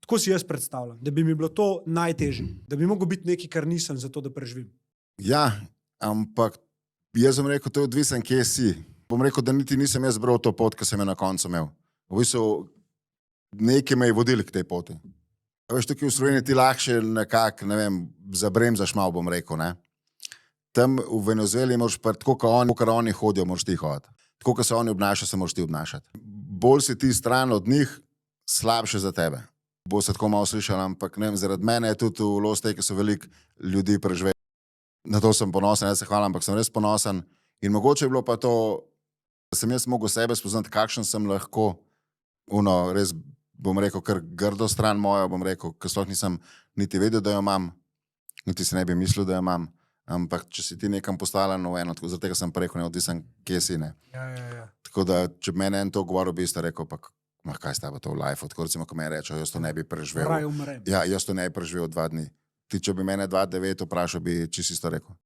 Tako si jaz predstavljam, da bi mi bilo to najtežje, da bi mogel biti nekaj, kar nisem, zato da preživim. Ja, ampak jaz bom rekel, to je odvisen, kje si. Bom rekel, da niti nisem jaz bral to pot, ki sem jo na koncu imel. V bistvu nekaj me je vodil k tej poti. Veš, tukaj v Sloveniji ti lahko nekako, ne vem, zabremzaš malo, bom rekel, ne. Tam v Venezueli moraš pa tako, kot oni hodijo, moraš ti hoditi. Tako, kot se oni obnašajo, se moraš ti obnašati. Bolj si ti stran od njih, slabše za tebe. Bo se tako malo slišal, ampak ne vem, zaradi mene je tudi v Lost Lake so veliko ljudi preživeli. Na to sem ponosen, jaz se hvalim, ampak sem res ponosen. In mogoče je bilo pa to, da sem jaz mogel sebe spoznati, kakšen sem lahko, res bom rekel, kar grdo stran mojo, bom rekel, ker sploh nisem niti vedel, da jo imam, niti si ne bi mislil, da jo imam. Ampak če si ti nekam postavljen v eno, zaradi tega sem rekel, ne odvisen, kje si, ne. Ja. Tako da, če bi mene en to govoril, bi isto rekel, pa kaj sta pa to v life, tako recimo, ko me rečejo, jaz to ne bi preživel. Raj umrem. Ja, jaz to ne bi preživel 2 dni. Ti, če bi mene 2009 vprašal, bi čisto isto rekel.